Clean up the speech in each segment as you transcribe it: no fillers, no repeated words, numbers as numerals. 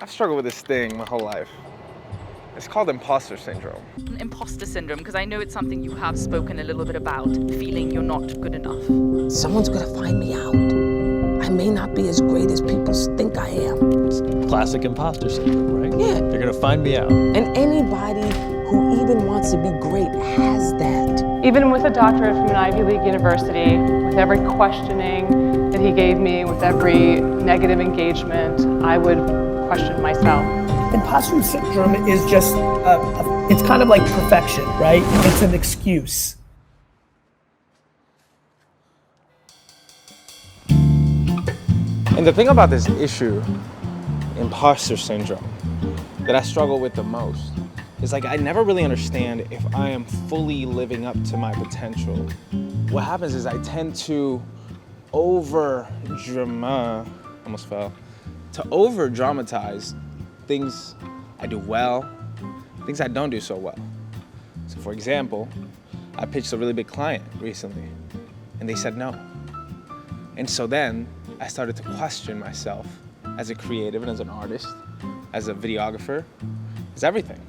I've struggled with this thing my whole life. It's called imposter syndrome. Imposter syndrome, because I know it's something you have spoken a little bit about, feeling you're not good enough. Someone's gonna find me out. I may not be as great as people think I am. It's classic imposter syndrome, right? Yeah. They're gonna find me out. And anybody who even wants to be great has that. Even with a doctorate from an Ivy League university, with every questioning that he gave me, with every negative engagement, I would question myself. Imposter syndrome is just, it's kind of like perfection, right? It's an excuse. And the thing about this issue, imposter syndrome, that I struggle with the most is like I never really understand if I am fully living up to my potential. What happens is I tend to over-dramatize things I do well, things I don't do so well. So for example, I pitched a really big client recently and they said no. And so then I started to question myself as a creative and as an artist, as a videographer, as everything.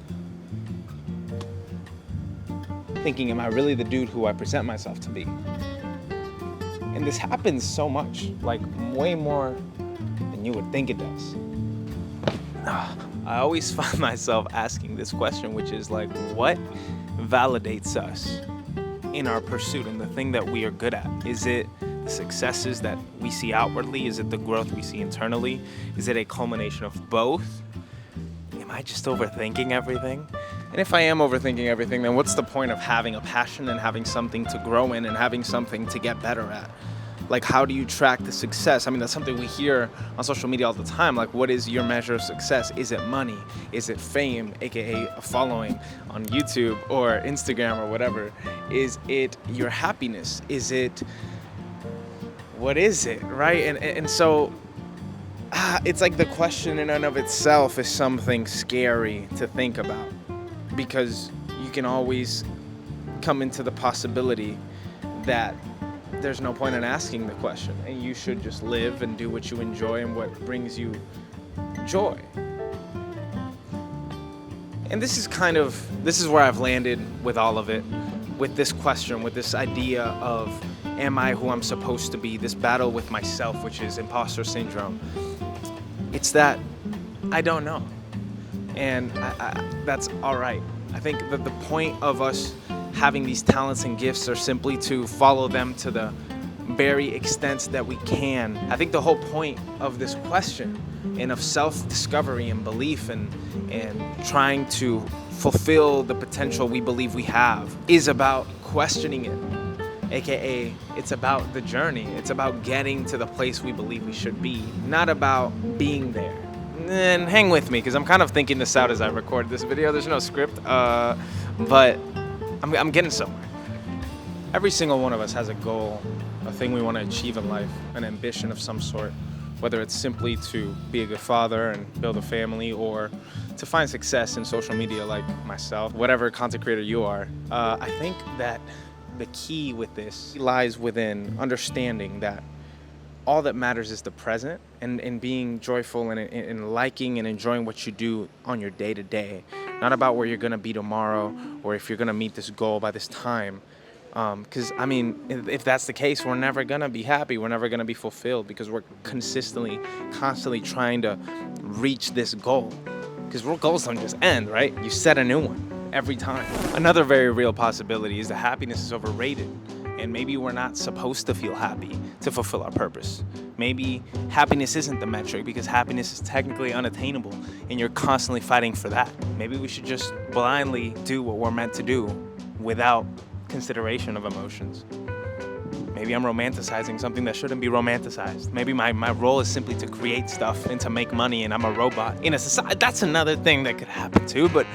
Thinking, am I really the dude who I present myself to be? And this happens so much, like way more than you would think it does. I always find myself asking this question, which is like, what validates us in our pursuit and the thing that we are good at? Is it the successes that we see outwardly? Is it the growth we see internally? Is it a culmination of both? Am I just overthinking everything? And if I am overthinking everything, then what's the point of having a passion and having something to grow in and having something to get better at? Like, how do you track the success? I mean, that's something we hear on social media all the time. Like, what is your measure of success? Is it money? Is it fame, AKA a following on YouTube or Instagram or whatever? Is it your happiness? Is it, what is it, right? And so, it's like the question in and of itself is something scary to think about, because you can always come into the possibility that there's no point in asking the question and you should just live and do what you enjoy and what brings you joy. And this is where I've landed with all of it, with this question, with this idea of, am I who I'm supposed to be? This battle with myself, which is imposter syndrome. It's that I don't know. And that's all right. I think that the point of us having these talents and gifts are simply to follow them to the very extent that we can. I think the whole point of this question and of self-discovery and belief and trying to fulfill the potential we believe we have is about questioning it. AKA, it's about the journey. It's about getting to the place we believe we should be, not about being there. And hang with me, because I'm kind of thinking this out as I record this video. There's no script, but I'm getting somewhere. Every single one of us has a goal, a thing we want to achieve in life, an ambition of some sort, whether it's simply to be a good father and build a family, or to find success in social media like myself, whatever content creator you are. I think that the key with this lies within understanding that all that matters is the present and being joyful and liking and enjoying what you do on your day-to-day. Not about where you're gonna be tomorrow or if you're gonna meet this goal by this time. Because I mean, if that's the case, we're never gonna be happy, we're never gonna be fulfilled, because we're constantly trying to reach this goal. Because goals don't just end, right? You set a new one every time. Another very real possibility is that happiness is overrated. And maybe we're not supposed to feel happy to fulfill our purpose. Maybe happiness isn't the metric, because happiness is technically unattainable and you're constantly fighting for that. Maybe we should just blindly do what we're meant to do without consideration of emotions. Maybe I'm romanticizing something that shouldn't be romanticized. Maybe my role is simply to create stuff and to make money, and I'm a robot in a society. That's another thing that could happen too, but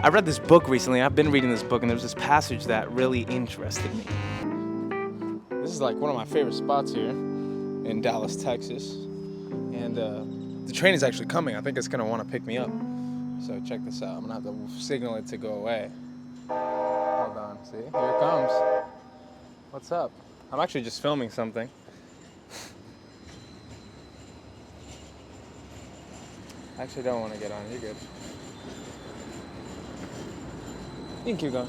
I read this book recently. I've been reading this book, and there's this passage that really interested me. This is like one of my favorite spots here in Dallas, Texas. And the train is actually coming. I think it's gonna wanna pick me up. So check this out. I'm gonna have to signal it to go away. Hold on, see, here it comes. What's up? I'm actually just filming something. I actually don't want to get on. You're good. You can keep going.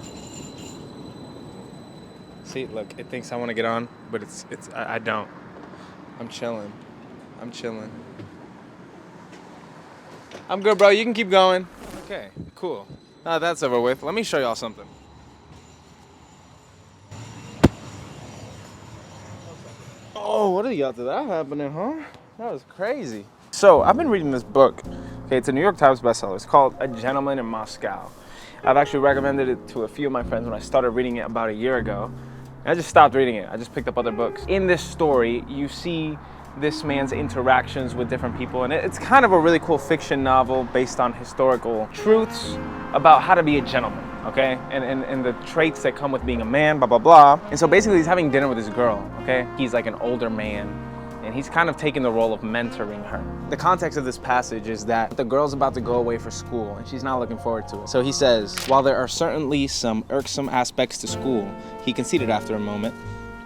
See, look, it thinks I want to get on, but I don't. I'm chilling. I'm good, bro. You can keep going. Okay, cool. Now that's over with. Let me show y'all something. Oh, what are y'all to that happening, huh? That was crazy. So I've been reading this book. Okay, it's a New York Times bestseller. It's called A Gentleman in Moscow. I've actually recommended it to a few of my friends when I started reading it about a year ago. I just stopped reading it. I just picked up other books. In this story, you see this man's interactions with different people, and it's kind of a really cool fiction novel based on historical truths about how to be a gentleman, okay? And the traits that come with being a man, blah, blah, blah. And so basically he's having dinner with this girl, okay? He's like an older man, and he's kind of taking the role of mentoring her. The context of this passage is that the girl's about to go away for school, and she's not looking forward to it. So he says, while there are certainly some irksome aspects to school, he conceded after a moment,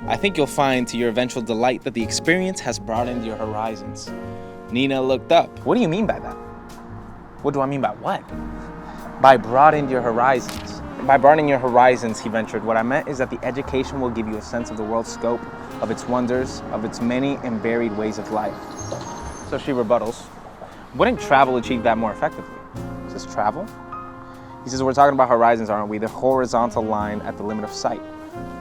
I think you'll find to your eventual delight that the experience has broadened your horizons. Nina looked up. What do you mean by that? What do I mean by what? By broadened your horizons. By broadening your horizons, he ventured, what I meant is that the education will give you a sense of the world's scope, of its wonders, of its many and varied ways of life. So she rebuttals, wouldn't travel achieve that more effectively? Is this travel? He says, we're talking about horizons, aren't we? The horizontal line at the limit of sight.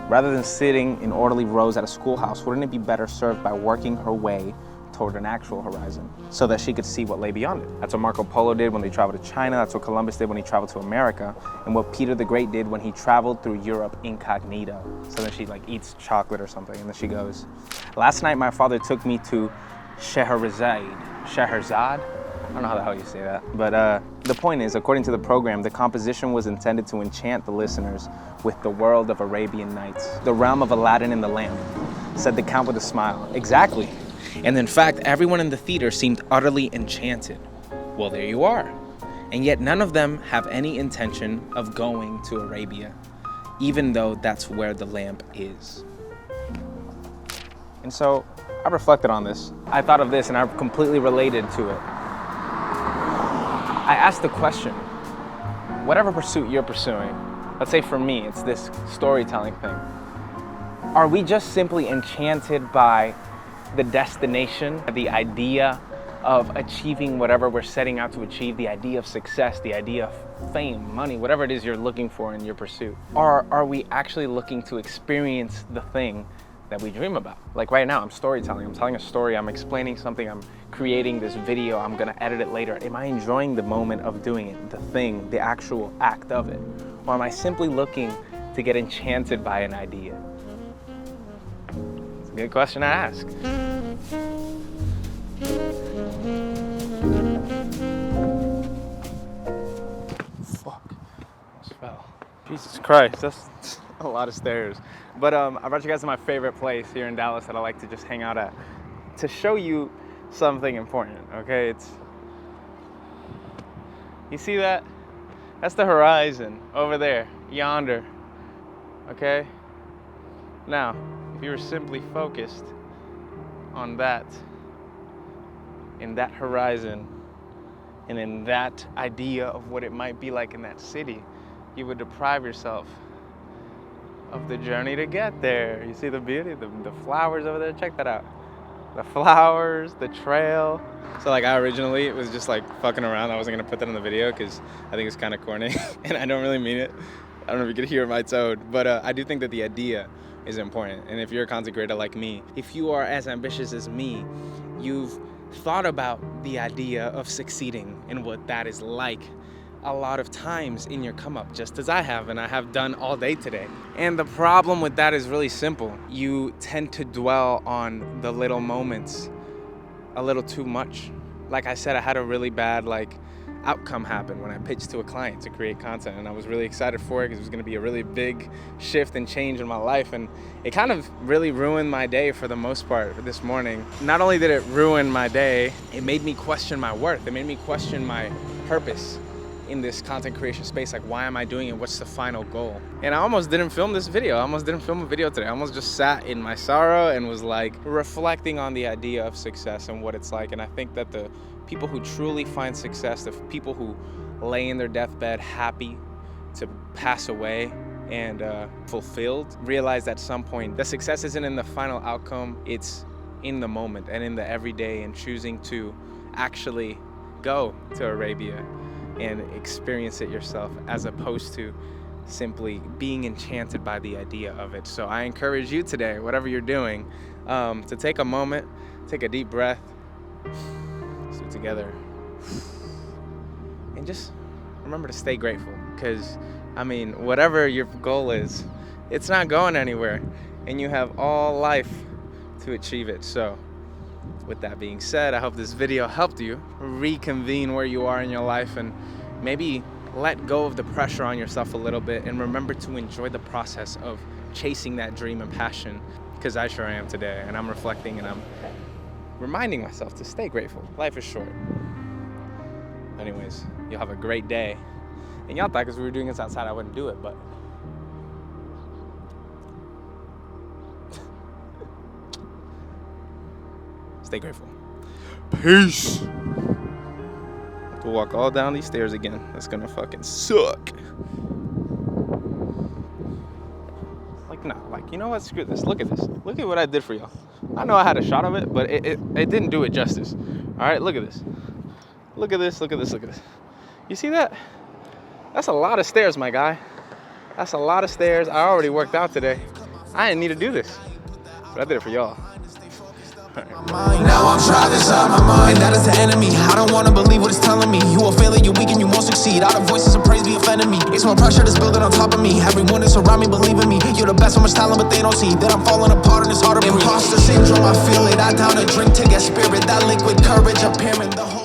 Rather than sitting in orderly rows at a schoolhouse, wouldn't it be better served by working her way toward an actual horizon so that she could see what lay beyond it? That's what Marco Polo did when they traveled to China. That's what Columbus did when he traveled to America, and what Peter the Great did when he traveled through Europe incognito. So then she like eats chocolate or something, and then she goes, last night my father took me to Scheherazade. I don't know how the hell you say that. But the point is, according to the program, the composition was intended to enchant the listeners with the world of Arabian Nights, the realm of Aladdin and the lamp, said the Count with a smile. Exactly. And in fact, everyone in the theater seemed utterly enchanted. Well, there you are. And yet none of them have any intention of going to Arabia, even though that's where the lamp is. And so I reflected on this. I thought of this and I completely related to it. I asked the question, whatever pursuit you're pursuing, let's say for me, it's this storytelling thing. Are we just simply enchanted by the destination, the idea of achieving whatever we're setting out to achieve, the idea of success, the idea of fame, money, whatever it is you're looking for in your pursuit? Or are we actually looking to experience the thing that we dream about? Like right now, I'm storytelling, I'm telling a story, I'm explaining something, I'm creating this video, I'm gonna edit it later. Am I enjoying the moment of doing it, the thing, the actual act of it? Or am I simply looking to get enchanted by an idea? It's a good question to ask. Fuck, almost fell. Jesus Christ, that's a lot of stairs. But I brought you guys to my favorite place here in Dallas that I like to just hang out at to show you something important, okay? You see that? That's the horizon over there, yonder, okay? Now, if you were simply focused on that, in that horizon, and in that idea of what it might be like in that city, you would deprive yourself of the journey to get there. You see the beauty, the flowers over there? Check that out. The flowers, the trail. So like I originally was just like fucking around. I wasn't gonna put that in the video because I think it's kind of corny and I don't really mean it. I don't know if you could hear my tone, but I do think that the idea is important. And if you're a content creator like me, if you are as ambitious as me, you've thought about the idea of succeeding and what that is like a lot of times in your come up, just as I have, and I have done all day today. And the problem with that is really simple. You tend to dwell on the little moments a little too much. Like I said, I had a really bad outcome happen when I pitched to a client to create content, and I was really excited for it because it was gonna be a really big shift and change in my life, and it kind of really ruined my day for the most part this morning. Not only did it ruin my day, it made me question my worth. It made me question my purpose in this content creation space, like why am I doing it? What's the final goal? And I almost didn't film this video. I almost didn't film a video today. I almost just sat in my sorrow and was like reflecting on the idea of success and what it's like. And I think that the people who truly find success, the people who lay in their deathbed happy to pass away and fulfilled, realize at some point that success isn't in the final outcome, it's in the moment and in the everyday, and choosing to actually go to Arabia and experience it yourself, as opposed to simply being enchanted by the idea of it. So I encourage you today, whatever you're doing, to take a moment, take a deep breath, sit together, and just remember to stay grateful. Because, I mean, whatever your goal is, it's not going anywhere, and you have all life to achieve it. So with that being said, I hope this video helped you reconvene where you are in your life, and maybe let go of the pressure on yourself a little bit, and remember to enjoy the process of chasing that dream and passion, because I sure am today. And I'm reflecting and I'm reminding myself to stay grateful. Life is short. Anyways, you'll have a great day. And y'all thought because we were doing this outside I wouldn't do it, but stay grateful. Peace. To walk all down these stairs again. That's gonna fucking suck. Like, nah, like, you know what? Screw this. Look at this. Look at what I did for y'all. I know I had a shot of it, but it didn't do it justice. All right, look at this. Look at this. Look at this. Look at this. You see that? That's a lot of stairs, my guy. That's a lot of stairs. I already worked out today. I didn't need to do this, but I did it for y'all. Now I'm trying this out my mind. That is the enemy. I don't want to believe what it's telling me. You will fail it, you're weak, and you won't succeed. All the voices of praise be offending me. It's more pressure that's building on top of me. Everyone that's around me believe in me. You're the best, so much talent, but they don't see that I'm falling apart and it's hard to breathe. Imposter syndrome, I feel it. I down a drink to get spirit. That liquid courage appearing. The whole